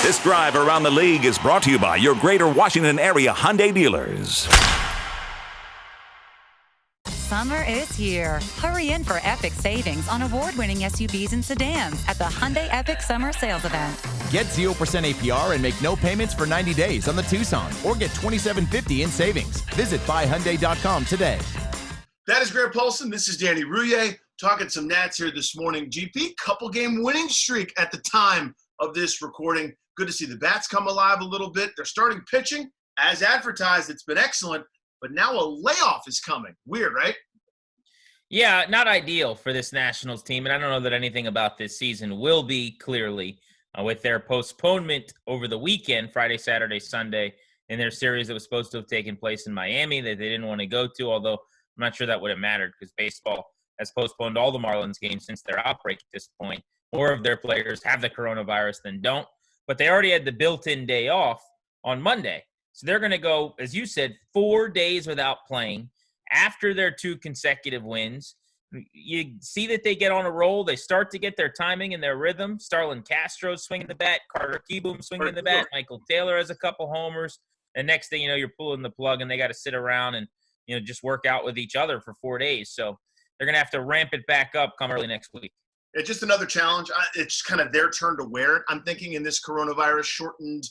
This drive around the league is brought to you by your Greater Washington area Hyundai dealers. Summer is here. Hurry in for epic savings on award-winning SUVs and sedans at the Hyundai Epic Summer Sales Event. Get 0% APR and make no payments for 90 days on the Tucson, or get $2,750 in savings. Visit buyhyundai.com today. That is Grant Paulsen. This is Danny Rouhier talking some Nats here this morning. GP, couple game winning streak at the time of this recording. Good to see the bats come alive a little bit. They're starting pitching as advertised. It's been excellent, but now a layoff is coming. Weird, right? Yeah, not ideal for this Nationals team, and I don't know that anything about this season will be, clearly, with their postponement over the weekend, Friday, Saturday, Sunday, in their series that was supposed to have taken place in Miami that they didn't want to go to, although I'm not sure that would have mattered because baseball has postponed all the Marlins games since their outbreak at this point. More of their players have the coronavirus than don't, but they already had the built-in day off on Monday. So they're going to go, as you said, 4 days without playing after their 2 consecutive wins. You see that they get on a roll. They start to get their timing and their rhythm. Starlin Castro's swinging the bat. Carter Kieboom swinging the bat. Michael Taylor has a couple homers. And next thing you know, you're pulling the plug and they got to sit around and just work out with each other for 4 days. So they're going to have to ramp it back up come early next week. It's just another challenge. It's kind of their turn to wear it. I'm thinking in this coronavirus shortened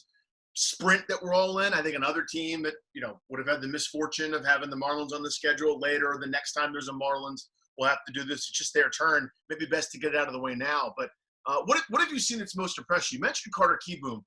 sprint that we're all in. I think another team that, would have had the misfortune of having the Marlins on the schedule later, or the next time there's a Marlins, will have to do this. It's just their turn. Maybe best to get it out of the way now. But what have you seen that's most impressed you? You mentioned Carter Kieboom.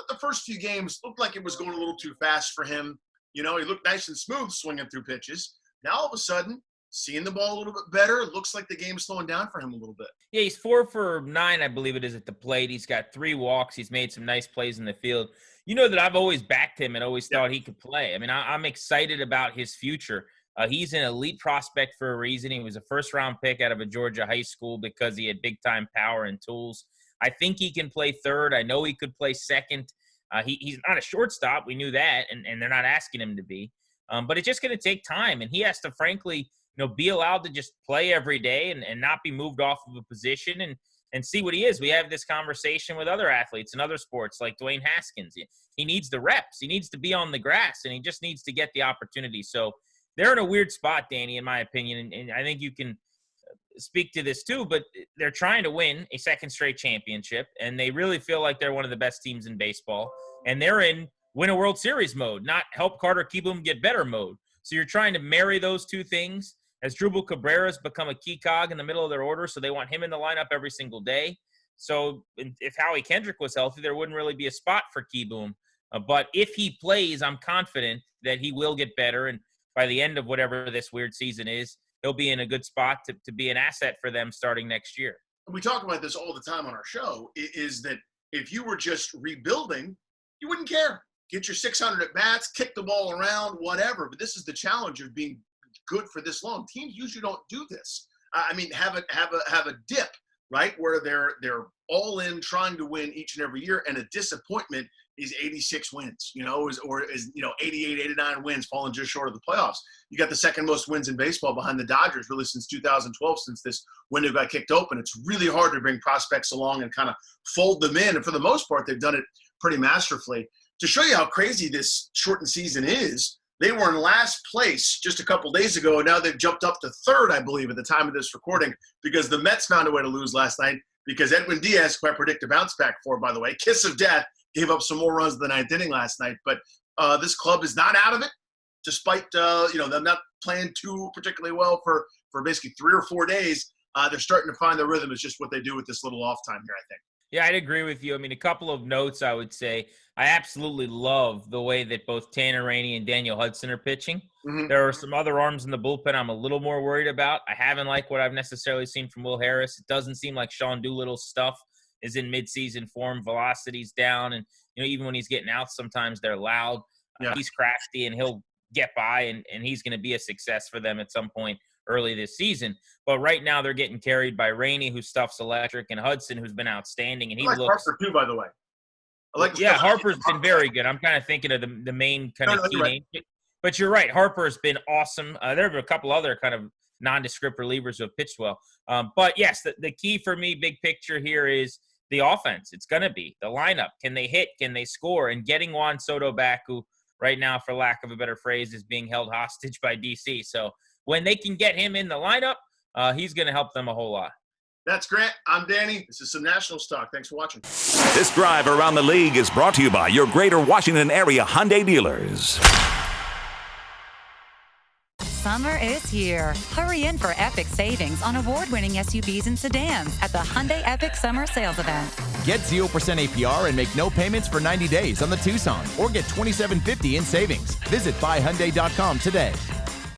The first few games looked like it was going a little too fast for him. He looked nice and smooth swinging through pitches. Now all of a sudden, seeing the ball a little bit better. It looks like the game's slowing down for him a little bit. Yeah, he's 4 for 9, I believe it is, at the plate. He's got 3 walks. He's made some nice plays in the field. You know that I've always backed him and always thought he could play. I mean, I'm excited about his future. He's an elite prospect for a reason. He was a first-round pick out of a Georgia high school because he had big-time power and tools. I think he can play third. I know he could play second. He's not a shortstop. We knew that, and they're not asking him to be. But it's just going to take time, and he has to, frankly, be allowed to just play every day and not be moved off of a position and see what he is. We have this conversation with other athletes in other sports like Dwayne Haskins. He needs the reps. He needs to be on the grass, and he just needs to get the opportunity. So they're in a weird spot, Danny, in my opinion, and I think you can speak to this too, but they're trying to win a second straight championship, and they really feel like they're one of the best teams in baseball, and they're in win a World Series mode, not help Carter Kieboom get better mode. So you're trying to marry those two things. As Drupal Cabrera's become a key cog in the middle of their order, so they want him in the lineup every single day. So if Howie Kendrick was healthy, there wouldn't really be a spot for Kieboom. But if he plays, I'm confident that he will get better, and by the end of whatever this weird season is, he'll be in a good spot to be an asset for them starting next year. We talk about this all the time on our show, is that if you were just rebuilding, you wouldn't care. Get your 600 at-bats, kick the ball around, whatever. But this is the challenge of being good for this long. Teams usually don't do this. I mean, have a dip, right, where they're all in trying to win each and every year, and a disappointment is 86 wins, or 88, 89 wins, falling just short of the playoffs. You got the second most wins in baseball behind the Dodgers, really since 2012, since this window got kicked open. It's really hard to bring prospects along and kind of fold them in, and for the most part, they've done it pretty masterfully. To show you how crazy this shortened season is, they were in last place just a couple days ago, and now they've jumped up to third, I believe, at the time of this recording, because the Mets found a way to lose last night, because Edwin Diaz, who I predict a bounce back for, by the way, kiss of death, gave up some more runs in the ninth inning last night. But this club is not out of it, despite them not playing too particularly well for basically 3 or 4 days. They're starting to find their rhythm. It's just what they do with this little off time here, I think. Yeah, I'd agree with you. I mean, a couple of notes I would say. I absolutely love the way that both Tanner Rainey and Daniel Hudson are pitching. Mm-hmm. There are some other arms in the bullpen I'm a little more worried about. I haven't liked what I've necessarily seen from Will Harris. It doesn't seem like Sean Doolittle's stuff is in midseason form. Velocity's down, and even when he's getting out, sometimes they're loud. Yeah. He's crafty, and he'll get by, and he's going to be a success for them at some point early this season. But right now they're getting carried by Rainey, whose stuff's electric, and Hudson, who's been outstanding. And he looks Harper too, by the way. Harper's been very good. I'm kind of thinking of the main kind of key name. But you're right. Harper's been awesome. There have been a couple other kind of nondescript relievers who have pitched well. But yes, the key for me, big picture here, is the offense. It's going to be the lineup. Can they hit? Can they score? And getting Juan Soto back, who right now, for lack of a better phrase, is being held hostage by DC. So when they can get him in the lineup, he's going to help them a whole lot. That's Grant. I'm Danny. This is some Nationals talk. Thanks for watching. This drive around the league is brought to you by your Greater Washington area Hyundai dealers. Summer is here. Hurry in for epic savings on award-winning SUVs and sedans at the Hyundai Epic Summer Sales Event. Get 0% APR and make no payments for 90 days on the Tucson, or get $2,750 in savings. Visit buyhyundai.com today.